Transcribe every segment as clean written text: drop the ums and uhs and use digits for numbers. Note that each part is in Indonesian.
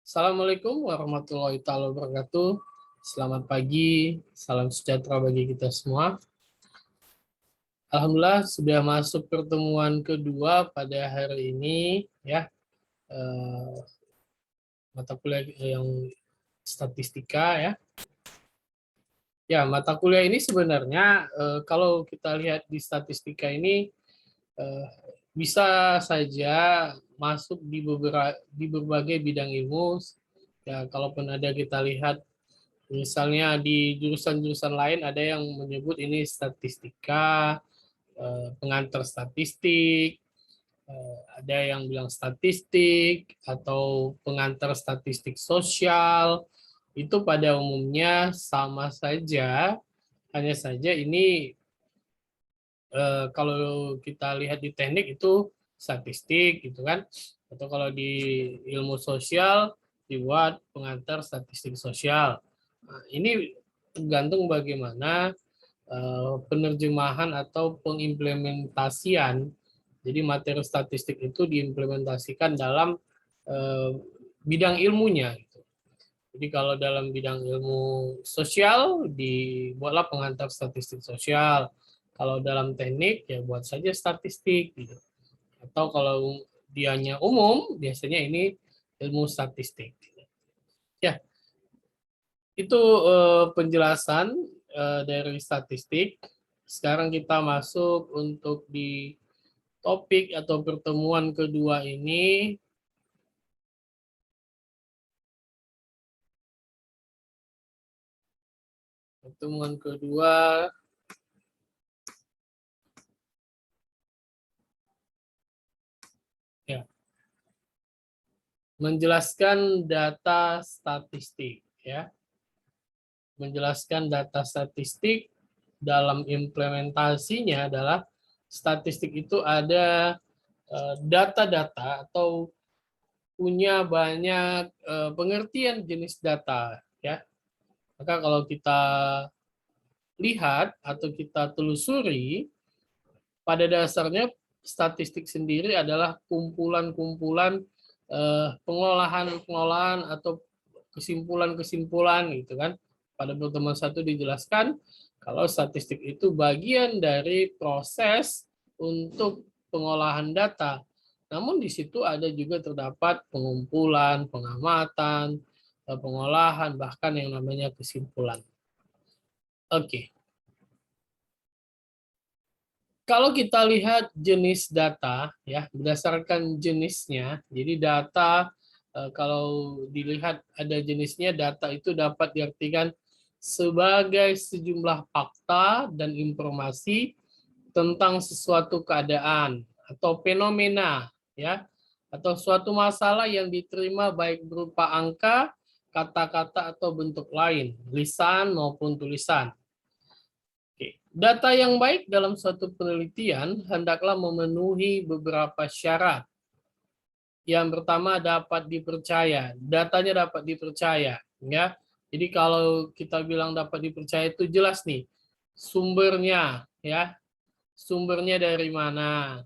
Assalamualaikum warahmatullahi taala wabarakatuh. Selamat pagi, salam sejahtera bagi kita semua. Alhamdulillah sudah masuk pertemuan kedua pada hari ini ya. Mata kuliah yang statistika ya. Ya, mata kuliah ini sebenarnya kalau kita lihat di statistika ini bisa saja masuk di berbagai bidang ilmu. Ya, kalaupun ada kita lihat misalnya di jurusan-jurusan lain ada yang menyebut ini statistika, pengantar statistik, ada yang bilang statistik atau pengantar statistik sosial. Itu pada umumnya sama saja, hanya saja ini kalau kita lihat di teknik itu statistik gitu kan, atau kalau di ilmu sosial dibuat pengantar statistik sosial. Nah, ini tergantung bagaimana penerjemahan atau pengimplementasian. Jadi materi statistik itu diimplementasikan dalam bidang ilmunya. Jadi kalau dalam bidang ilmu sosial dibuatlah pengantar statistik sosial. Kalau dalam teknik ya buat saja statistik gitu. Atau kalau dianya umum biasanya ini ilmu statistik. Ya, itu penjelasan dari statistik. Sekarang kita masuk untuk di topik atau pertemuan kedua ini. Pertemuan kedua ya, menjelaskan data statistik ya. Menjelaskan data statistik dalam implementasinya adalah statistik itu ada data-data atau punya banyak pengertian jenis data ya. Maka kalau kita lihat atau kita telusuri, pada dasarnya statistik sendiri adalah kumpulan-kumpulan pengolahan-pengolahan atau kesimpulan-kesimpulan gitu kan. Pada pertemuan satu dijelaskan kalau statistik itu bagian dari proses untuk pengolahan data. Namun di situ ada juga terdapat pengumpulan, pengamatan, pengolahan, bahkan yang namanya kesimpulan. Oke. Kalau kita lihat jenis data, ya berdasarkan jenisnya, jadi data kalau dilihat ada jenisnya, data itu dapat diartikan sebagai sejumlah fakta dan informasi tentang sesuatu keadaan atau fenomena, ya, atau suatu masalah yang diterima baik berupa angka, kata-kata atau bentuk lain, lisan maupun tulisan. Data yang baik dalam suatu penelitian hendaklah memenuhi beberapa syarat. Yang pertama dapat dipercaya, datanya dapat dipercaya, ya. Jadi kalau kita bilang dapat dipercaya itu jelas nih sumbernya, ya. Sumbernya dari mana?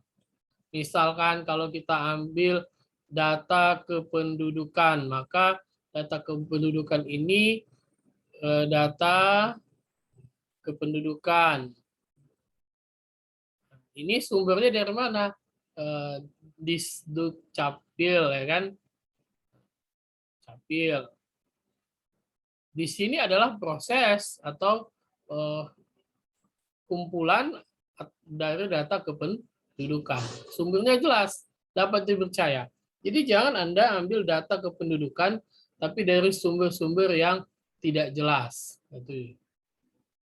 Misalkan kalau kita ambil data kependudukan, maka data kependudukan ini data kependudukan. Ini sumbernya dari mana? Disduk Capil, ya kan? Capil. Di sini adalah proses atau kumpulan dari data kependudukan. Sumbernya jelas, dapat dipercaya. Jadi jangan Anda ambil data kependudukan, tapi dari sumber-sumber yang tidak jelas. Itu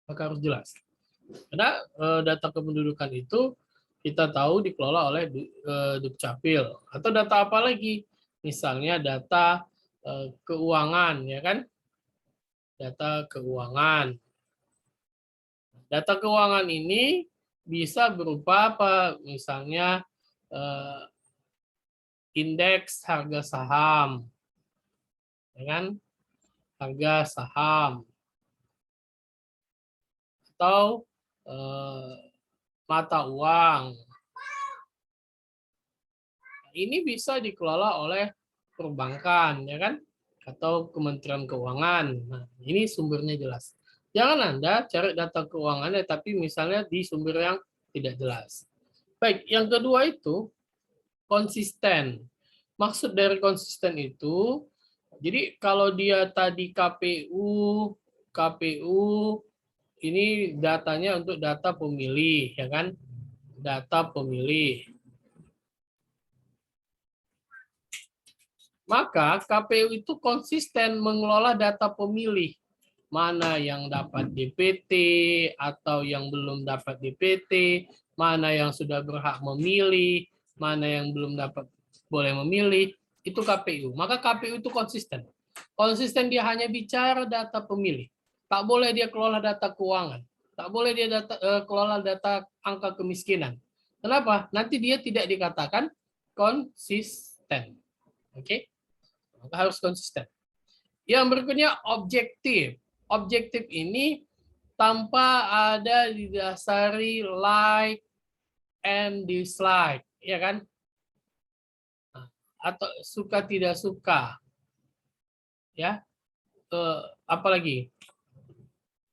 maka harus jelas. Karena data kependudukan itu kita tahu dikelola oleh Dukcapil. Atau data apa lagi? Misalnya data keuangan, ya kan? Data keuangan. Data keuangan ini bisa berupa apa? Misalnya indeks harga saham, ya kan? Harga saham. Atau mata uang. Ini bisa dikelola oleh perbankan, ya kan? atau Kementerian Keuangan. Nah, ini sumbernya jelas. Jangan Anda cari data keuangannya, tapi misalnya di sumber yang tidak jelas. Baik, yang kedua itu konsisten. Maksud dari konsisten itu, jadi kalau dia tadi KPU ini datanya untuk data pemilih, ya kan? Data pemilih. Maka KPU itu konsisten mengelola data pemilih. Mana yang dapat DPT atau yang belum dapat DPT, mana yang sudah berhak memilih, mana yang belum dapat boleh memilih, itu KPU. Maka KPU itu konsisten. Konsisten dia hanya bicara data pemilih. Tak boleh dia kelola data keuangan. Tak boleh dia kelola data angka kemiskinan. Kenapa? Nanti dia tidak dikatakan konsisten. Oke? Maka harus konsisten. Yang berikutnya objektif. Objektif ini tanpa ada didasari like and dislike, ya kan? Atau suka tidak suka, ya. Apalagi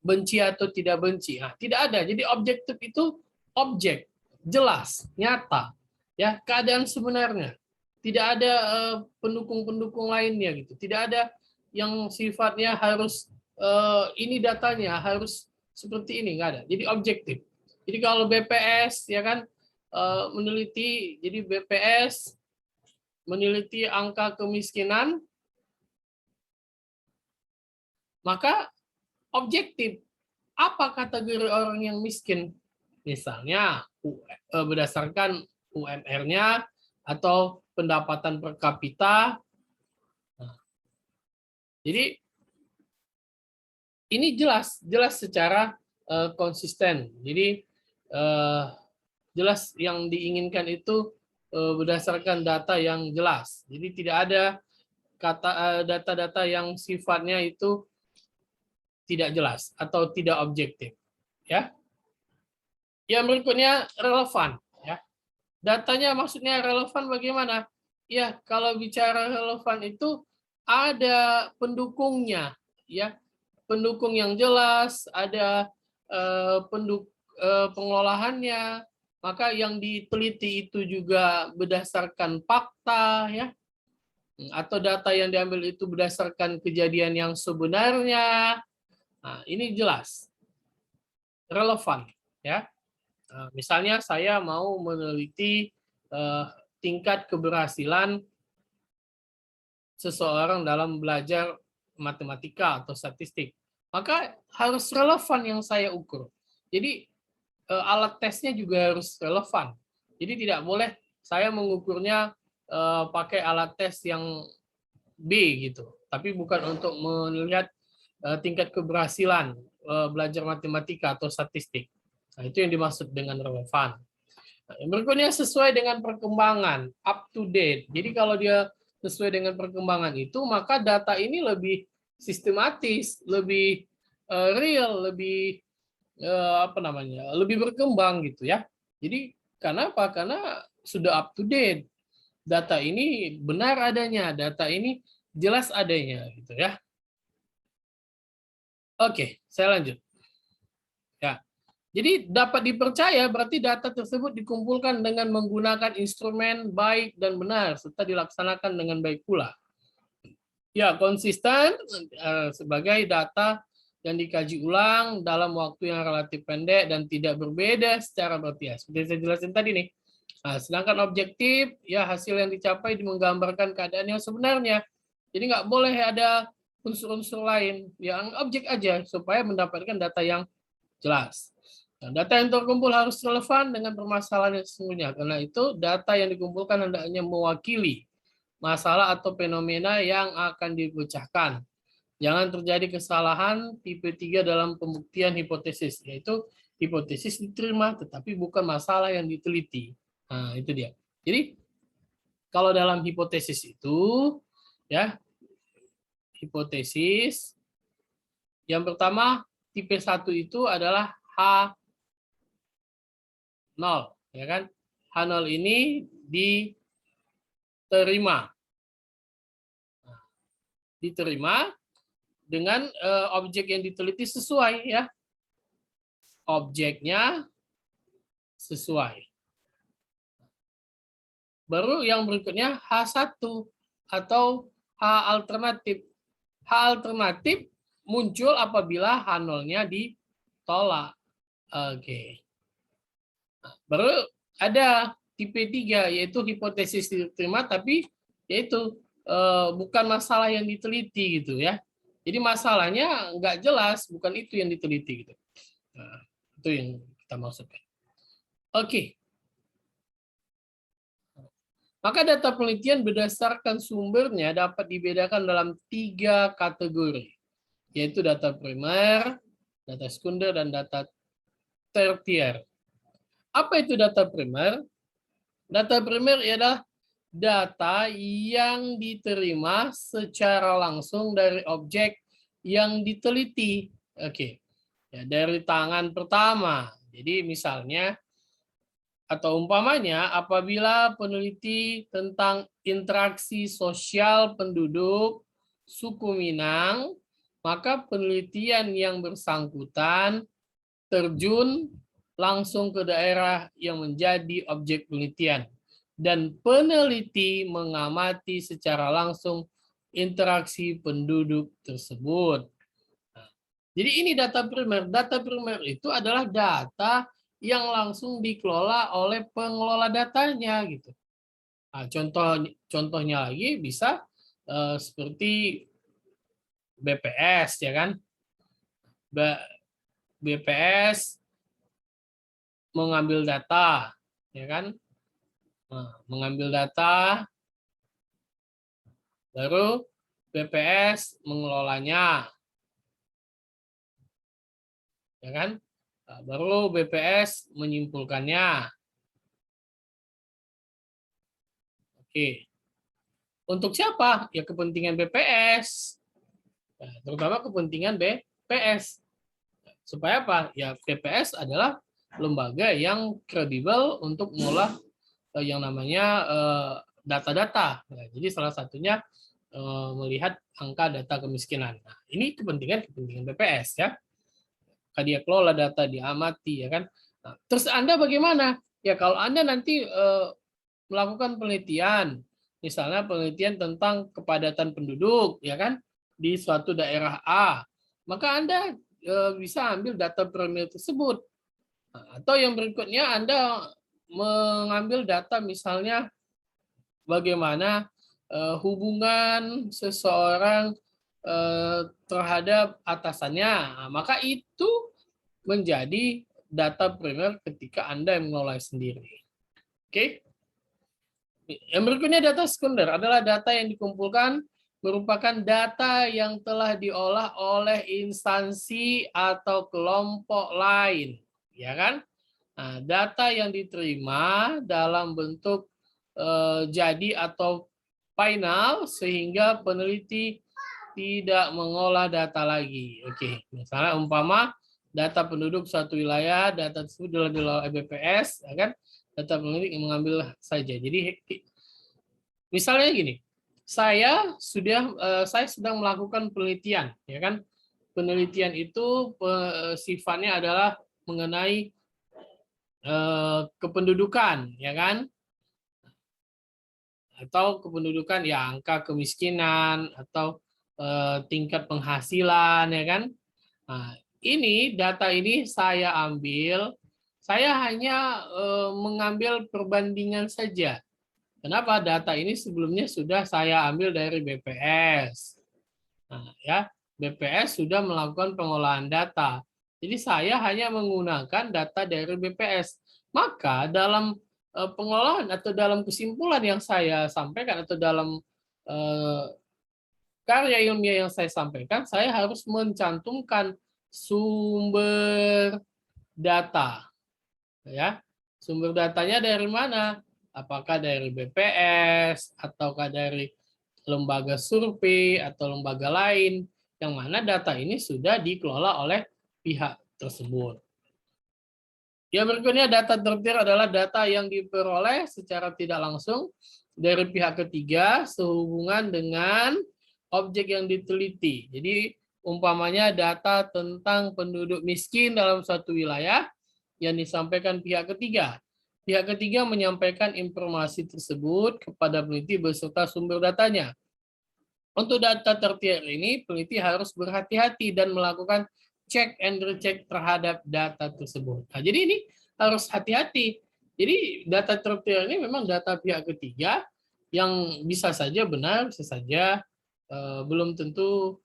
benci atau tidak benci. Nah, tidak ada. Jadi objektif itu objek, jelas, nyata, ya keadaan sebenarnya. Tidak ada pendukung-pendukung lainnya gitu. Tidak ada yang sifatnya harus ini datanya harus seperti ini, nggak ada. Jadi objektif. Jadi kalau BPS ya kan meneliti, jadi BPS meneliti angka kemiskinan, maka objektif apa kategori orang yang miskin. Misalnya berdasarkan UMR-nya atau pendapatan per kapita. Nah, jadi ini jelas secara konsisten. Jadi jelas yang diinginkan itu berdasarkan data yang jelas. Jadi tidak ada data-data yang sifatnya itu tidak jelas atau tidak objektif. Ya. Yang berikutnya relevan. Ya. Datanya maksudnya relevan bagaimana? Ya, kalau bicara relevan itu ada pendukungnya, ya. Pendukung yang jelas, ada pengelolaannya, maka yang diteliti itu juga berdasarkan fakta, ya, atau data yang diambil itu berdasarkan kejadian yang sebenarnya. Nah, ini jelas, relevan, ya. Misalnya saya mau meneliti tingkat keberhasilan seseorang dalam belajar matematika atau statistik, maka harus relevan yang saya ukur. Jadi alat tesnya juga harus relevan. Jadi tidak boleh saya mengukurnya pakai alat tes yang B gitu, tapi bukan untuk melihat tingkat keberhasilan belajar matematika atau statistik. Nah, itu yang dimaksud dengan relevan. Nah, yang berikutnya sesuai dengan perkembangan, up to date. Jadi kalau dia sesuai dengan perkembangan itu, maka data ini lebih sistematis, lebih real, lebih lebih berkembang gitu ya. Jadi karena apa? Karena sudah up to date. Data ini benar adanya, data ini jelas adanya gitu ya. Oke, saya lanjut. Ya. Jadi dapat dipercaya berarti data tersebut dikumpulkan dengan menggunakan instrumen baik dan benar serta dilaksanakan dengan baik pula. Ya, konsisten sebagai data yang dikaji ulang dalam waktu yang relatif pendek dan tidak berbeda secara berarti. Seperti saya jelasin tadi nih. Nah, sedangkan objektif, ya hasil yang dicapai menggambarkan keadaan yang sebenarnya. Jadi nggak boleh ada unsur-unsur lain, yang objek aja supaya mendapatkan data yang jelas. Nah, data yang terkumpul harus relevan dengan permasalahan yang sesungguhnya. Karena itu data yang dikumpulkan hendaknya mewakili masalah atau fenomena yang akan dipecahkan. Jangan terjadi kesalahan tipe 3 dalam pembuktian hipotesis, yaitu hipotesis diterima tetapi bukan masalah yang diteliti. Nah, itu dia. Jadi kalau dalam hipotesis itu ya, hipotesis yang pertama tipe 1 itu adalah H0, ya kan? H0 ini diterima. diterima dengan objek yang diteliti sesuai ya. Objeknya sesuai. Baru yang berikutnya H1 atau H alternatif. H alternatif muncul apabila H0-nya ditolak. Oke. Baru ada tipe 3 yaitu hipotesis diterima tapi yaitu bukan masalah yang diteliti gitu ya. Jadi masalahnya nggak jelas, bukan itu yang diteliti gitu. Nah, itu yang kita maksudkan. Oke. Maka data penelitian berdasarkan sumbernya dapat dibedakan dalam 3 kategori, yaitu data primer, data sekunder, dan data tertier. Apa itu data primer? Data primer adalah data yang diterima secara langsung dari objek yang diteliti. Oke. Ya, dari tangan pertama. Jadi misalnya atau umpamanya apabila peneliti tentang interaksi sosial penduduk suku Minang, maka penelitian yang bersangkutan terjun langsung ke daerah yang menjadi objek penelitian. Dan peneliti mengamati secara langsung interaksi penduduk tersebut. Nah, jadi ini data primer. Data primer itu adalah data yang langsung dikelola oleh pengelola datanya gitu. Nah, contohnya lagi bisa seperti BPS ya kan. BPS mengambil data ya kan. Nah, mengambil data baru BPS mengelolanya. Ya kan? Nah, baru BPS menyimpulkannya. Oke. Untuk siapa? Ya kepentingan BPS. Nah, terutama kepentingan BPS. Supaya apa? Ya BPS adalah lembaga yang kredibel untuk mengolah yang namanya data-data. Nah, jadi salah satunya melihat angka data kemiskinan. Nah, ini kepentingan BPS ya. Dia kelola data, diamati ya kan. Nah, terus Anda bagaimana? Ya kalau Anda nanti melakukan penelitian, misalnya penelitian tentang kepadatan penduduk ya kan di suatu daerah A, maka Anda bisa ambil data primer tersebut. Nah, atau yang berikutnya Anda mengambil data misalnya bagaimana hubungan seseorang terhadap atasannya. Nah, maka itu menjadi data primer ketika Anda yang mengelola sendiri. Oke. Yang berikutnya data sekunder adalah data yang dikumpulkan merupakan data yang telah diolah oleh instansi atau kelompok lain, ya kan? Nah, data yang diterima dalam bentuk jadi atau final sehingga peneliti tidak mengolah data lagi. Oke, misalnya umpama data penduduk suatu wilayah, data tersebut diolah oleh BPS, ya kan? Data peneliti mengambil saja. Jadi misalnya gini, saya sedang melakukan penelitian, ya kan? Penelitian itu sifatnya adalah mengenai kependudukan, ya kan? Atau kependudukan ya angka kemiskinan atau tingkat penghasilan ya kan. Nah, ini data ini saya ambil, saya hanya mengambil perbandingan saja. Kenapa? Data ini sebelumnya sudah saya ambil dari BPS. Nah, ya, BPS sudah melakukan pengolahan data. Jadi saya hanya menggunakan data dari BPS. Maka dalam pengolahan atau dalam kesimpulan yang saya sampaikan atau dalam karya ilmiah yang saya sampaikan, saya harus mencantumkan sumber data. Ya, sumber datanya dari mana? Apakah dari BPS ataukah dari lembaga survei atau lembaga lain yang mana data ini sudah dikelola oleh pihak tersebut. Yang berikutnya data tertier adalah data yang diperoleh secara tidak langsung dari pihak ketiga sehubungan dengan objek yang diteliti. Jadi umpamanya data tentang penduduk miskin dalam suatu wilayah yang disampaikan pihak ketiga. Pihak ketiga menyampaikan informasi tersebut kepada peneliti beserta sumber datanya. Untuk data tertier ini, peneliti harus berhati-hati dan melakukan check and recheck terhadap data tersebut. Nah, jadi ini harus hati-hati. Jadi data tertier ini memang data pihak ketiga yang bisa saja benar, bisa saja belum tentu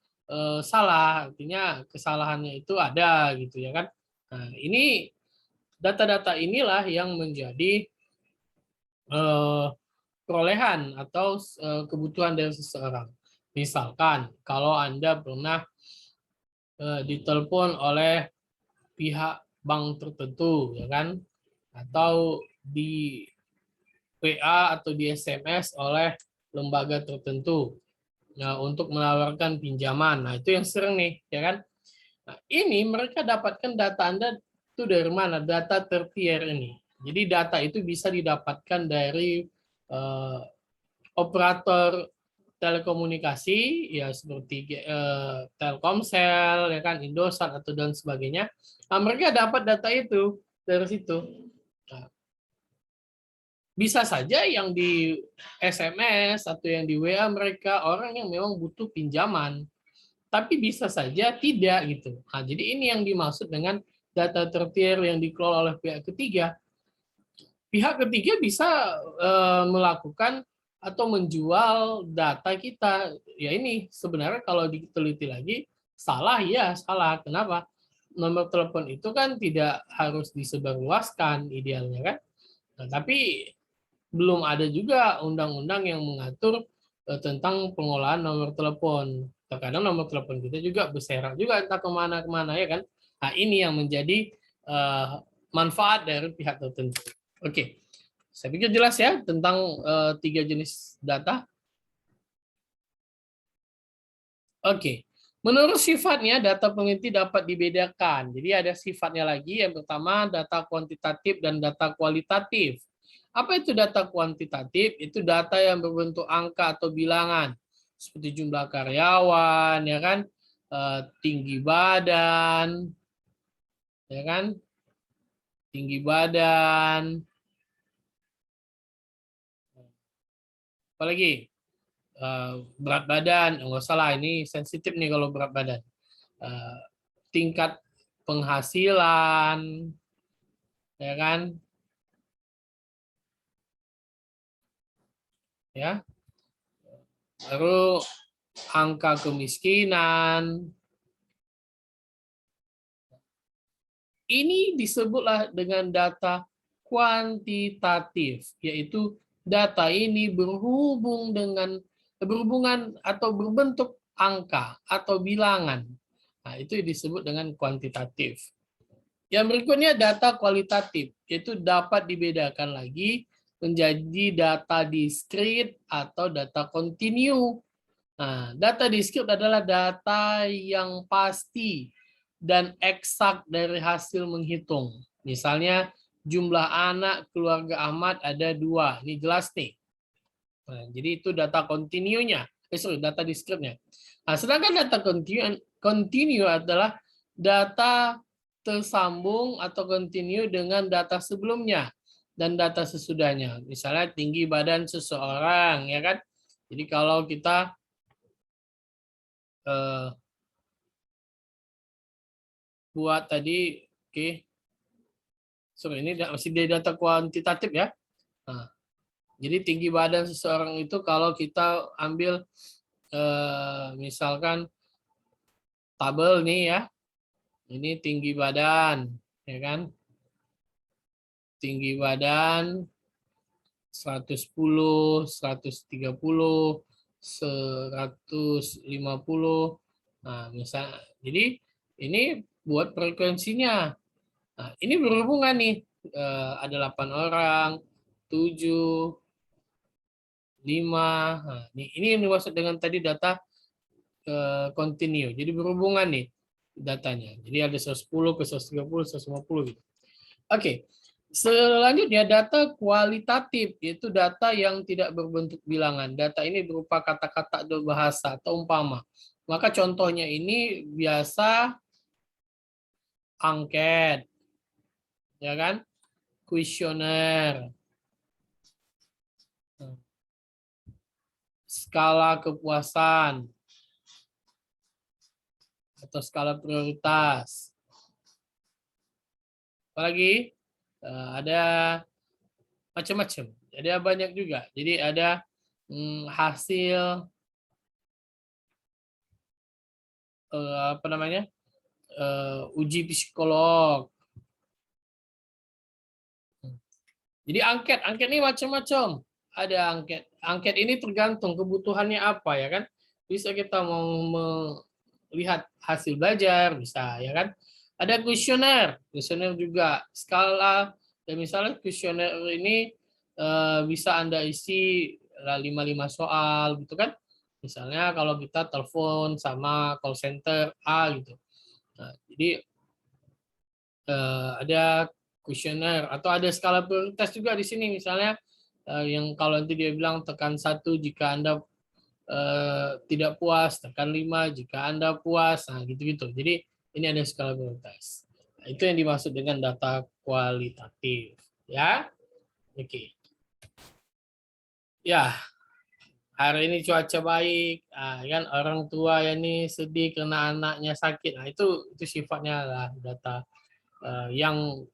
salah. Artinya kesalahannya itu ada gitu ya kan. Nah, ini data-data inilah yang menjadi perolehan atau kebutuhan dari seseorang. Misalkan kalau Anda pernah ditelepon oleh pihak bank tertentu, ya kan, atau di WA atau di SMS oleh lembaga tertentu, nah, untuk menawarkan pinjaman. Nah, itu yang sering nih, ya kan. Nah, ini mereka dapatkan data Anda itu dari mana? Data tertier ini. Jadi data itu bisa didapatkan dari operator telekomunikasi ya seperti Telkomsel ya kan, Indosat atau dan sebagainya. Nah, mereka dapat data itu dari situ. Nah, bisa saja yang di SMS atau yang di WA mereka orang yang memang butuh pinjaman, tapi bisa saja tidak gitu. Nah, jadi ini yang dimaksud dengan data tertier yang dikelola oleh pihak ketiga. Pihak ketiga bisa melakukan atau menjual data kita. Ya ini sebenarnya kalau diteliti lagi salah, ya salah. Kenapa? Nomor telepon itu kan tidak harus disebarluaskan idealnya kan. Nah, tapi belum ada juga undang-undang yang mengatur tentang pengolahan nomor telepon. Terkadang nomor telepon kita juga berserak juga entah kemana-kemana ya kan. Nah, ini yang menjadi manfaat dari pihak tertentu. Oke. Saya pikir jelas ya tentang 3 jenis data. Oke. Menurut sifatnya, data peneliti dapat dibedakan. Jadi ada sifatnya lagi. Yang pertama, data kuantitatif dan data kualitatif. Apa itu data kuantitatif? Itu data yang berbentuk angka atau bilangan. Seperti jumlah karyawan, ya kan? Tinggi badan, ya kan? Tinggi badan. Apalagi? Berat badan, nggak salah, ini sensitif nih kalau berat badan. Tingkat penghasilan, ya kan, ya, lalu angka kemiskinan. Ini disebutlah dengan data kuantitatif, yaitu data ini berhubungan atau berbentuk angka atau bilangan. Nah, itu disebut dengan kuantitatif. Yang berikutnya data kualitatif, yaitu dapat dibedakan lagi menjadi data diskrit atau data kontinu. Nah, data diskrit adalah data yang pasti dan eksak dari hasil menghitung. Misalnya jumlah anak keluarga Ahmad ada 2. Ini jelas nih. Nah, jadi itu data kontinunya. Data diskritnya. Nah, sedangkan data kontinu adalah data tersambung atau kontinu dengan data sebelumnya dan data sesudahnya. Misalnya tinggi badan seseorang, ya kan? Jadi kalau kita buat tadi, oke. Sorry, ini masih di data kuantitatif ya. Nah, jadi tinggi badan seseorang itu kalau kita ambil misalkan tabel nih ya. Ini tinggi badan, ya kan? Tinggi badan 110, 130, 150. Nah, misal jadi ini buat frekuensinya. Nah, ini berhubungan nih. Ada 8 orang, 7, 5. Nah, ini yang dimaksud dengan tadi data continue. Jadi berhubungan nih datanya. Jadi ada 110 ke 130, 150 gitu. Oke. Selanjutnya data kualitatif, yaitu data yang tidak berbentuk bilangan. Data ini berupa kata-kata atau bahasa atau umpama. Maka contohnya ini biasa angket, ya kan? Kuesioner, skala kepuasan atau skala prioritas. Apalagi ada macam-macam. Jadi banyak juga. Jadi ada hasil apa namanya? Uji psikolog. Jadi angket ini macam-macam. Ada angket ini tergantung kebutuhannya apa ya kan. Bisa kita mau melihat hasil belajar bisa ya kan. Ada kuesioner juga skala. Dan misalnya kuesioner ini bisa Anda isi 5 soal gitu kan. Misalnya kalau kita telepon sama call center A gitu. Nah, jadi ada kuesioner atau ada skala prioritas juga di sini misalnya yang kalau nanti dia bilang tekan 1 jika Anda tidak puas, tekan 5 jika Anda puas, nah gitu-gitu. Jadi ini ada skala prioritas. Nah, itu yang dimaksud dengan data kualitatif, ya. Oke. Ya, hari ini cuaca baik, kan orang tua yang ini sedih karena anaknya sakit. Nah, itu sifatnya lah data yang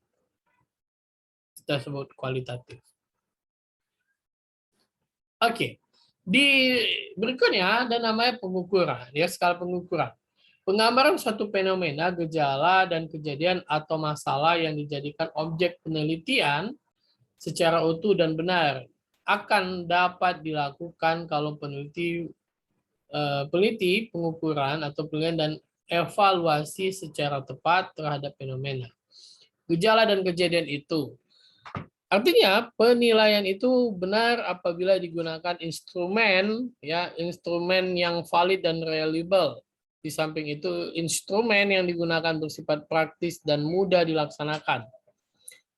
kita sebut kualitatif. Oke. Di berikutnya ada namanya pengukuran, ya skala pengukuran. Penggambaran suatu fenomena, gejala, dan kejadian atau masalah yang dijadikan objek penelitian secara utuh dan benar akan dapat dilakukan kalau peneliti pengukuran atau penilaian dan evaluasi secara tepat terhadap fenomena, gejala, dan kejadian itu. Artinya penilaian itu benar apabila digunakan instrumen yang valid dan reliable. Di samping itu instrumen yang digunakan bersifat praktis dan mudah dilaksanakan.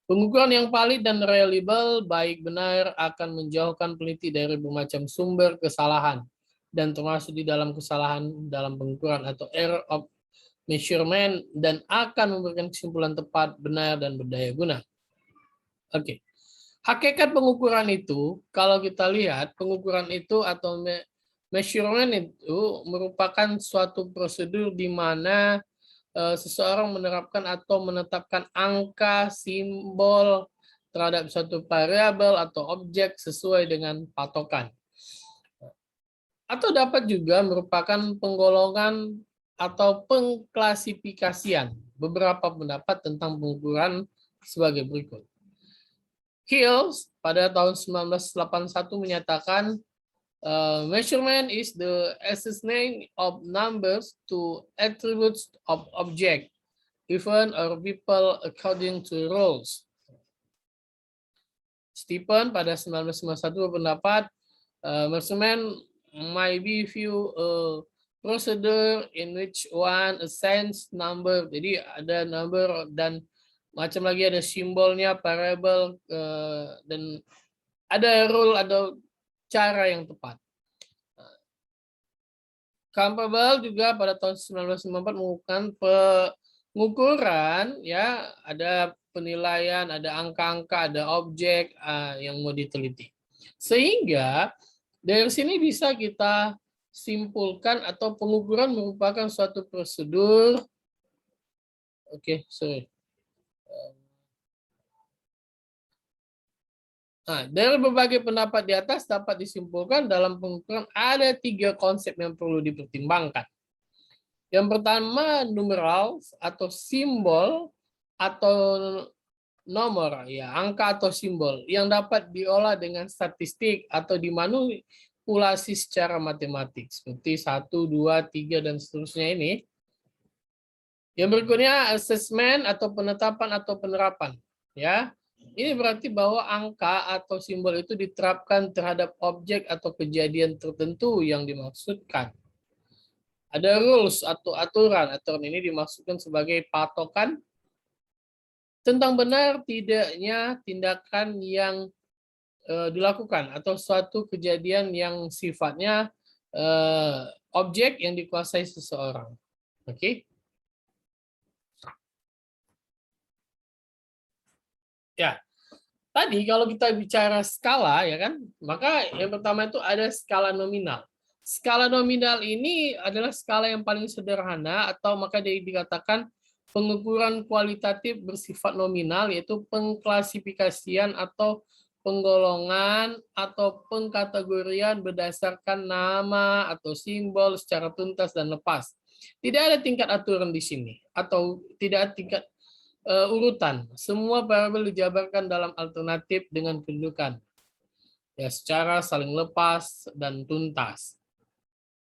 Pengukuran yang valid dan reliable baik benar akan menjauhkan peneliti dari bermacam sumber kesalahan dan termasuk di dalam kesalahan dalam pengukuran atau error of measurement dan akan memberikan kesimpulan tepat, benar, dan berdaya guna. Oke. Hakikat pengukuran itu, kalau kita lihat, pengukuran itu atau measurement itu merupakan suatu prosedur di mana seseorang menerapkan atau menetapkan angka, simbol terhadap suatu variabel atau objek sesuai dengan patokan. Atau dapat juga merupakan penggolongan atau pengklasifikasian beberapa pendapat tentang pengukuran sebagai berikut. Hills pada tahun 1981 menyatakan measurement is the assigning of numbers to attributes of object, event, or people according to rules. Stephen pada 1991 berpendapat measurement might be view a procedure in which one assigns number. Jadi ada number dan macam lagi ada simbolnya, variable, dan ada rule atau cara yang tepat. Campbell juga pada tahun 1994 melakukan pengukuran, ya ada penilaian, ada angka-angka, ada objek yang mau diteliti. Sehingga dari sini bisa kita simpulkan atau pengukuran merupakan suatu prosedur. Nah, dari berbagai pendapat di atas dapat disimpulkan dalam pengukuran ada 3 konsep yang perlu dipertimbangkan. Yang pertama, numeral atau simbol atau nomor, ya angka atau simbol yang dapat diolah dengan statistik atau dimanipulasi secara matematik seperti 1, 2, 3 dan seterusnya ini. Yang berikutnya assessment atau penetapan atau penerapan, ya. Ini berarti bahwa angka atau simbol itu diterapkan terhadap objek atau kejadian tertentu yang dimaksudkan. Ada rules atau aturan. Aturan ini dimaksudkan sebagai patokan tentang benar tidaknya tindakan yang dilakukan atau suatu kejadian yang sifatnya objek yang dikuasai seseorang. Oke? Ya, tadi kalau kita bicara skala ya kan, maka yang pertama itu ada skala nominal. Skala nominal ini adalah skala yang paling sederhana atau maka dikatakan pengukuran kualitatif bersifat nominal, yaitu pengklasifikasian atau penggolongan atau pengkategorian berdasarkan nama atau simbol secara tuntas dan lepas. Tidak ada tingkat aturan di sini atau tidak ada tingkat urutan. Semua variabel dijabarkan dalam alternatif dengan kedudukan ya secara saling lepas dan tuntas.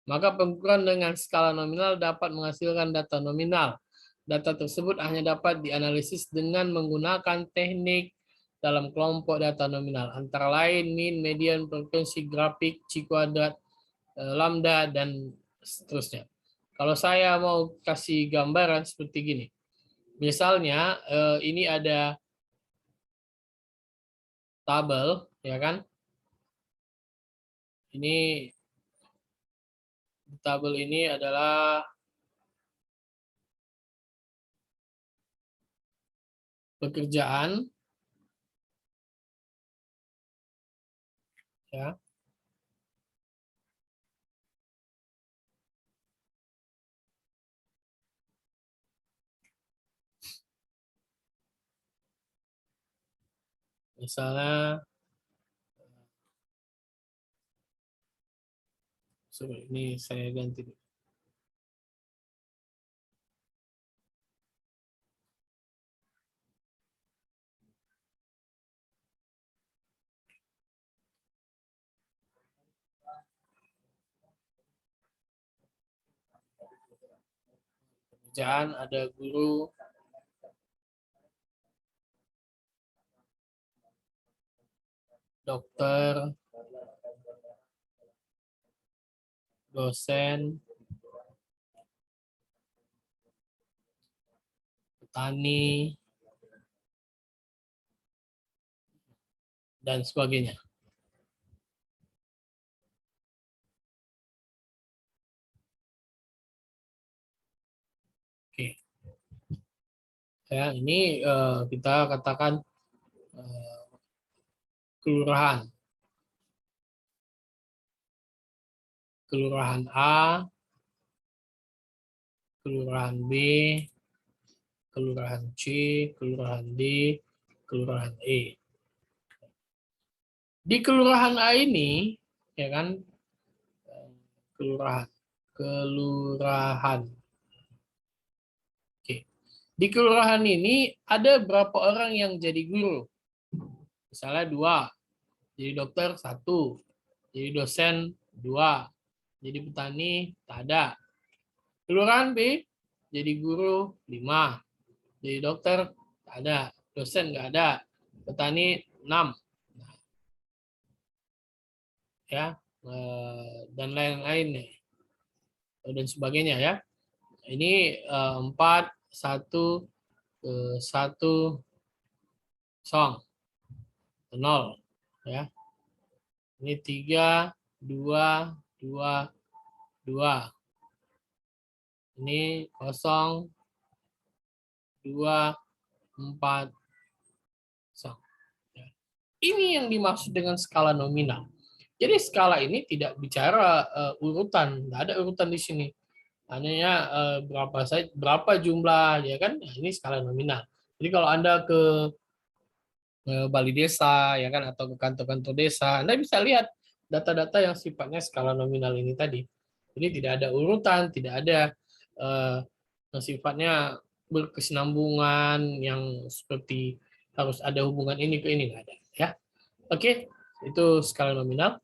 Maka pengukuran dengan skala nominal dapat menghasilkan data nominal. Data tersebut hanya dapat dianalisis dengan menggunakan teknik dalam kelompok data nominal, antara lain mean, median, frekuensi, grafik, chi kuadrat, lambda, dan seterusnya. Kalau saya mau kasih gambaran seperti gini. Misalnya ini ada tabel, ya kan? Ini tabel ini adalah pekerjaan, ya. Misalnya, sorry, ini saya ganti. Pekerjaan ada guru, dokter, dosen, petani, dan sebagainya. Oke. Ya, ini kita katakan kelurahan. Kelurahan A, kelurahan B, kelurahan C, kelurahan D, kelurahan E. Di kelurahan A ini, ya kan, kelurahan. Oke. Di kelurahan ini ada berapa orang yang jadi guru? Misalnya 2, jadi dokter 1, jadi dosen 2, jadi petani tak ada. Kelurahan B jadi guru 5, jadi dokter tak ada, dosen nggak ada, petani 6, ya, dan lain-lain dan sebagainya ya. Ini 4, 1, 1, 0, ya. Ini 3, 2, 2, 2. Ini 0, 2, 4, 0. Ini yang dimaksud dengan skala nominal. Jadi skala ini tidak bicara urutan, tidak ada urutan di sini. Hanya berapa jumlah, ya kan? Nah, ini skala nominal. Jadi kalau Anda ke balai desa, ya kan, atau ke kantor-kantor desa, Anda bisa lihat data-data yang sifatnya skala nominal ini tadi. Jadi tidak ada urutan, tidak ada sifatnya berkesinambungan yang seperti harus ada hubungan ini ke ini, nggak ada, ya. Oke, itu skala nominal.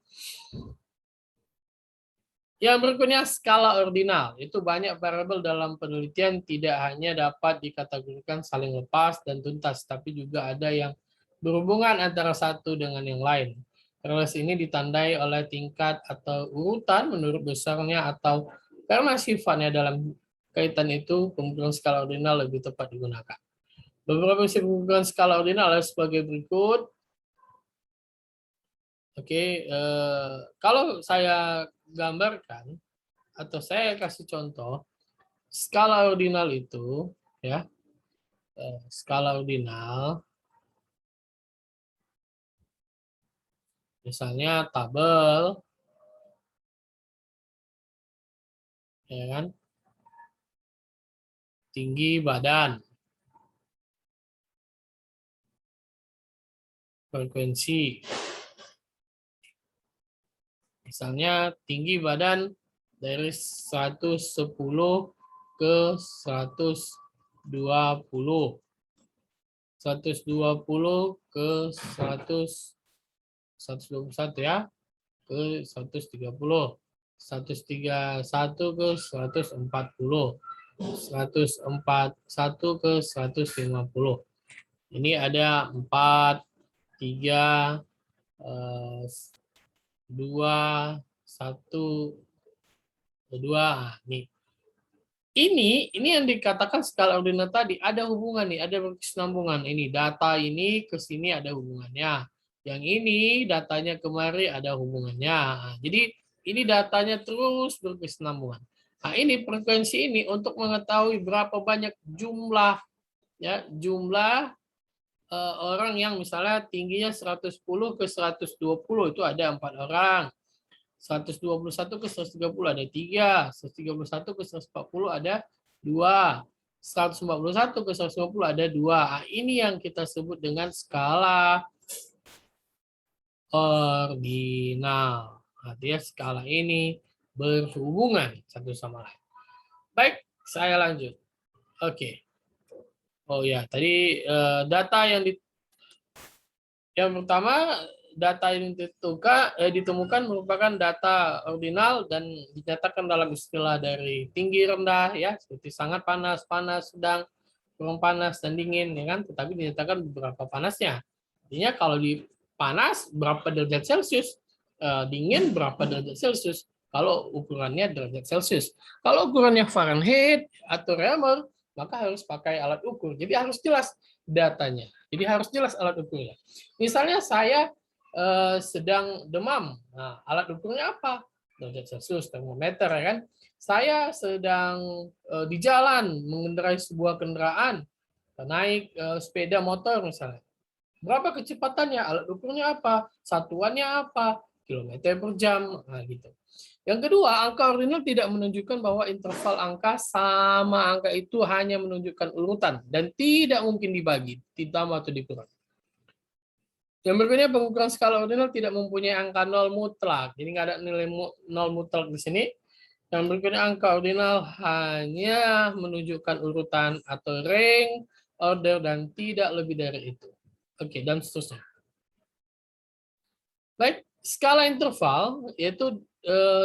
Yang berikutnya skala ordinal. Itu banyak variabel dalam penelitian tidak hanya dapat dikategorikan saling lepas dan tuntas, tapi juga ada yang berhubungan antara satu dengan yang lain. Relasi ini ditandai oleh tingkat atau urutan menurut besarnya atau karena sifatnya dalam kaitan itu, pengumpulan skala ordinal lebih tepat digunakan. Beberapa prinsip pengukuran skala ordinal adalah sebagai berikut. Oke, kalau saya gambarkan atau saya kasih contoh, skala ordinal itu ya, skala ordinal misalnya tabel, ya kan, tinggi badan, frekuensi, misalnya tinggi badan dari 110 ke 120, 120 ke 121 ya, ke 130, 131 ke 140, 141 ke 150. Ini ada 4, 3, 2, 1, 2. Nih. Ini yang dikatakan skala ordinal tadi, ada hubungan nih, ada berkesinambungan. Ini data ini ke sini ada hubungannya. Yang ini datanya kemari ada hubungannya. Nah, jadi ini datanya terus berkesinambungan. Nah, ini frekuensi ini untuk mengetahui berapa banyak jumlah orang yang misalnya tingginya 110 ke 120 itu ada 4 orang. 121 ke 130 ada 3, 131 ke 140 ada 2, 141 ke 150 ada 2. Nah, ini yang kita sebut dengan skala ordinal. Artinya skala ini berhubungan satu sama lain. Baik, saya lanjut. Oke. Oh ya, tadi data yang pertama, data yang ditemukan merupakan data ordinal dan dinyatakan dalam istilah dari tinggi rendah ya, seperti sangat panas, panas, sedang, kurang panas dan dingin ya kan, tetapi dinyatakan beberapa panasnya. Artinya kalau di panas berapa derajat Celcius, dingin berapa derajat Celcius. Kalau ukurannya derajat Celcius. Kalau ukurannya Fahrenheit atau Reaumur, maka harus pakai alat ukur. Jadi harus jelas datanya. Jadi harus jelas alat ukurnya. Misalnya saya sedang demam. Nah, alat ukurnya apa? Derajat Celcius, termometer ya kan. Saya sedang di jalan mengendarai sebuah kendaraan, naik sepeda motor misalnya. Berapa kecepatannya? Alat ukurnya apa? Satuannya apa? Kilometer per jam. Nah, gitu. Yang kedua, angka ordinal tidak menunjukkan bahwa interval angka sama angka itu hanya menunjukkan urutan dan tidak mungkin dibagi, ditambah atau dikurang. Yang berikutnya, pengukuran skala ordinal tidak mempunyai angka 0 mutlak. Jadi nggak ada nilai 0 mutlak di sini. Yang berikutnya, angka ordinal hanya menunjukkan urutan atau rank, order, dan tidak lebih dari itu. Oke, dan seterusnya. Baik, skala interval, yaitu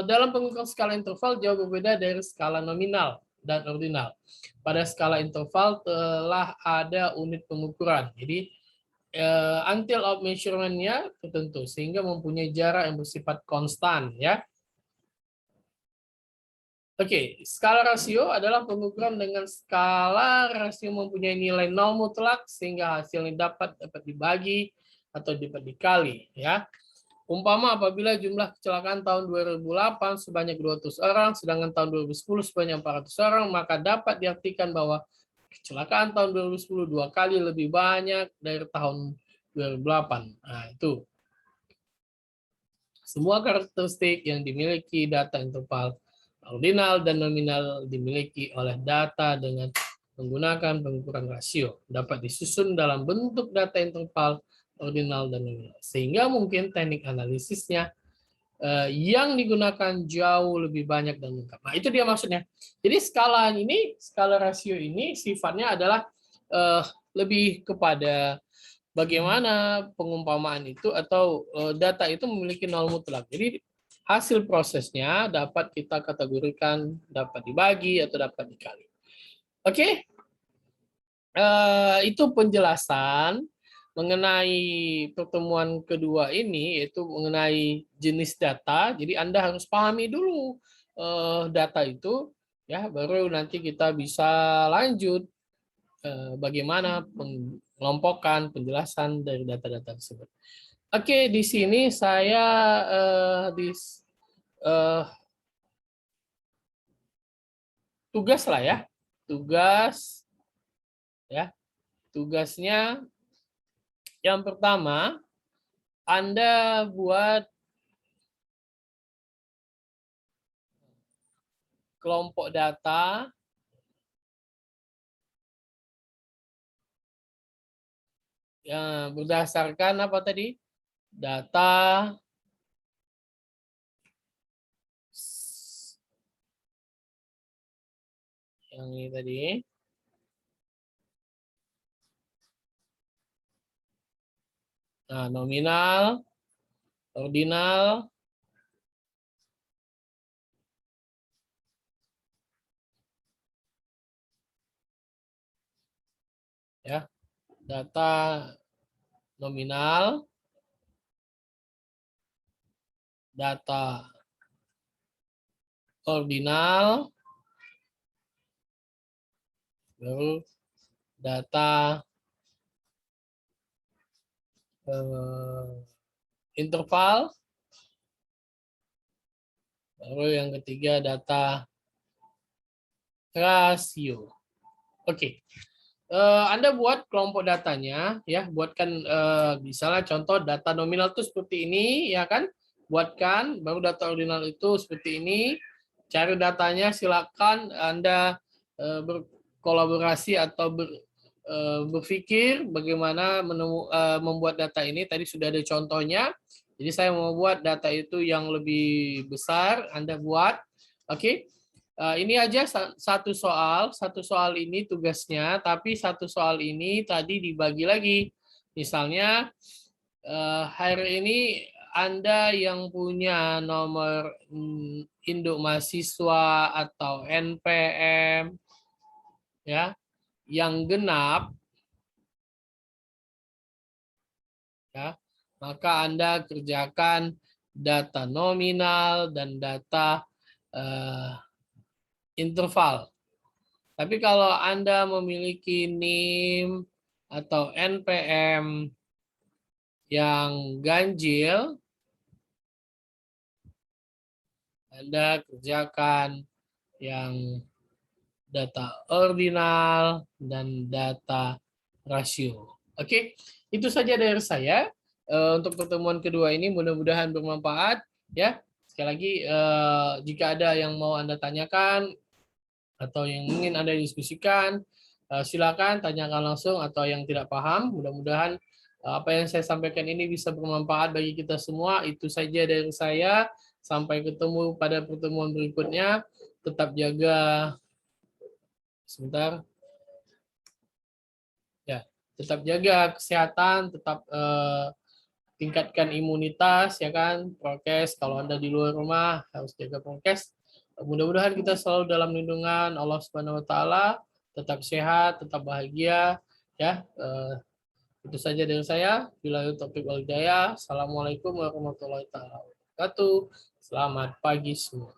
dalam pengukuran skala interval jauh berbeda dari skala nominal dan ordinal. Pada skala interval telah ada unit pengukuran. Jadi, until of measurement-nya tertentu, sehingga mempunyai jarak yang bersifat konstan. Ya. Oke, skala rasio adalah pengukuran dengan skala rasio mempunyai nilai 0 mutlak, sehingga hasilnya dapat dibagi atau dapat dikali. Ya. Umpama apabila jumlah kecelakaan tahun 2008 sebanyak 200 orang, sedangkan tahun 2010 sebanyak 400 orang, maka dapat diartikan bahwa kecelakaan tahun 2010 2 kali lebih banyak dari tahun 2008. Nah, itu. Semua karakteristik yang dimiliki data interval ordinal dan nominal dimiliki oleh data dengan menggunakan pengukuran rasio. Dapat disusun dalam bentuk data interval ordinal dan nominal. Sehingga mungkin teknik analisisnya yang digunakan jauh lebih banyak dan lengkap. Nah, itu dia maksudnya. Jadi skala rasio ini sifatnya adalah lebih kepada bagaimana pengumpamaan itu atau data itu memiliki nol mutlak. Jadi hasil prosesnya dapat kita kategorikan, dapat dibagi atau dapat dikali. Oke, itu penjelasan mengenai pertemuan kedua ini, yaitu mengenai jenis data. Jadi Anda harus pahami dulu data itu, ya, baru nanti kita bisa lanjut bagaimana pengelompokan, penjelasan dari data-data tersebut. Oke, di sini saya tugas lah ya, tugas ya, tugasnya yang pertama Anda buat kelompok data yang berdasarkan apa tadi? Data yang ini tadi. Nah, nominal, ordinal, ya, data nominal, data ordinal, baru data interval, baru yang ketiga data rasio. Oke. Anda buat kelompok datanya, ya, buatkan misalnya contoh data nominal itu seperti ini, ya kan? Buatkan, baru data ordinal itu seperti ini. Cari datanya, silakan Anda berkolaborasi atau berpikir bagaimana membuat data ini. Tadi sudah ada contohnya. Jadi saya mau buat data itu yang lebih besar, Anda buat, oke? Ini aja satu soal ini tugasnya, tapi satu soal ini tadi dibagi lagi. Misalnya hari ini Anda yang punya nomor induk mahasiswa atau NPM ya, yang genap ya, maka Anda kerjakan data nominal dan data interval. Tapi kalau Anda memiliki NIM atau NPM yang ganjil, Anda kerjakan yang data ordinal dan data rasio. Oke, itu saja dari saya untuk pertemuan kedua ini. Mudah-mudahan bermanfaat ya. Sekali lagi, jika ada yang mau Anda tanyakan atau yang ingin Anda diskusikan, silakan tanyakan langsung, atau yang tidak paham. Mudah-mudahan apa yang saya sampaikan ini bisa bermanfaat bagi kita semua. Itu saja dari saya. Sampai ketemu pada pertemuan berikutnya. Tetap jaga, sebentar. Ya, tetap jaga kesehatan, tetap tingkatkan imunitas, ya kan, prokes. Kalau Anda di luar rumah harus jaga prokes. Mudah-mudahan kita selalu dalam lindungan Allah Subhanahu Wa Taala, tetap sehat, tetap bahagia, ya. Itu saja dari saya. Billahi taufiq wal hidayah. Assalamualaikum warahmatullahi wabarakatuh. Selamat pagi semua.